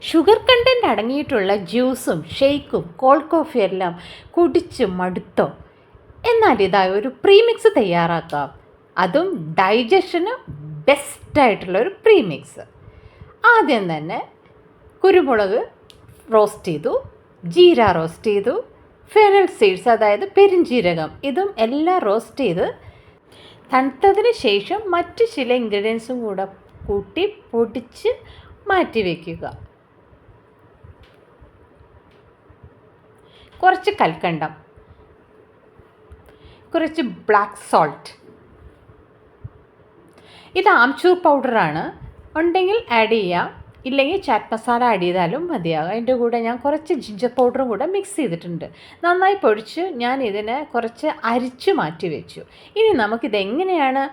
Sugar content അടങ്ങിയിട്ടുള്ള ജ്യൂസും ഷെയ്ക്കും cold coffee എല്ലാം കുടിച്ച് മടുത്തോ? എന്നാൽ ഇതായ ഒരു പ്രീമിക്സ് തയ്യാറാക്കാം. അതും ഡൈജഷന് ബെസ്റ്റായിട്ടുള്ളൊരു പ്രീമിക്സ്. ആദ്യം തന്നെ കുരുമുളക് റോസ്റ്റ് ചെയ്തു, ജീര റോസ്റ്റ് ചെയ്തു, ഫെനൽ സീഡ്സ് അതായത് പെരുംജീരകം ഇതും എല്ലാം റോസ്റ്റ് ചെയ്ത് തണുത്തതിന് ശേഷം മറ്റ് ചില ഇൻഗ്രീഡിയൻസും കൂടെ കൂട്ടി പൊടിച്ച് മാറ്റി വയ്ക്കുക. കുറച്ച് കൽക്കണ്ടം, കുറച്ച് ബ്ലാക്ക് സോൾട്ട്, ഇത് ആംചൂർ പൗഡറാണ്, ഉണ്ടെങ്കിൽ ആഡ് ചെയ്യാം, ഇല്ലെങ്കിൽ ചാറ്റ് മസാല ആഡ് ചെയ്താലും മതിയാകും. അതിൻ്റെ കൂടെ ഞാൻ കുറച്ച് ജിഞ്ചർ പൗഡറും കൂടെ മിക്സ് ചെയ്തിട്ടുണ്ട്. നന്നായി പൊടിച്ച് ഞാൻ ഇതിനെ കുറച്ച് അരിച്ചു മാറ്റി വെച്ചു. ഇനി നമുക്കിതെങ്ങനെയാണ്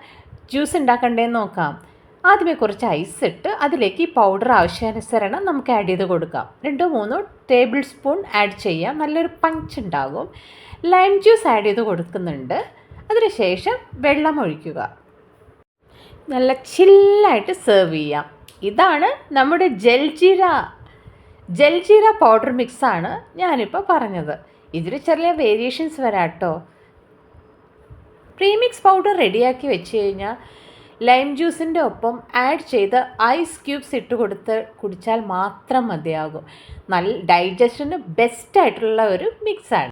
ജ്യൂസ് ഉണ്ടാക്കേണ്ടതെന്ന് നോക്കാം. ആദ്യമേ കുറച്ച് ഐസ് ഇട്ട് അതിലേക്ക് ഈ പൗഡർ ആവശ്യാനുസരണം നമുക്ക് ആഡ് ചെയ്ത് കൊടുക്കാം. 2-3 ടേബിൾ സ്പൂൺ ആഡ് ചെയ്യാം, നല്ലൊരു പഞ്ച് ഉണ്ടാകും. ലൈം ജ്യൂസ് ആഡ് ചെയ്ത് കൊടുക്കുന്നുണ്ട്. അതിനുശേഷം വെള്ളം ഒഴിക്കുക. നല്ല ചില്ലായിട്ട് സെർവ് ചെയ്യാം. ഇതാണ് നമ്മുടെ ജൽജീര പൗഡർ മിക്സാണ് ഞാനിപ്പോൾ പറഞ്ഞത്. ഇതിൽ ചെറിയ വേരിയേഷൻസ് വരാം കേട്ടോ. പ്രീമിക്സ് പൗഡർ റെഡിയാക്കി വെച്ച് കഴിഞ്ഞാൽ ലൈം ജ്യൂസിൻ്റെ ഒപ്പം ആഡ് ചെയ്ത് ഐസ് ക്യൂബ്സ് ഇട്ട് കൊടുത്ത് കുടിച്ചാൽ മാത്രം മതിയാകും. നല്ല ഡൈജഷന് ബെസ്റ്റായിട്ടുള്ള ഒരു മിക്സാണ്.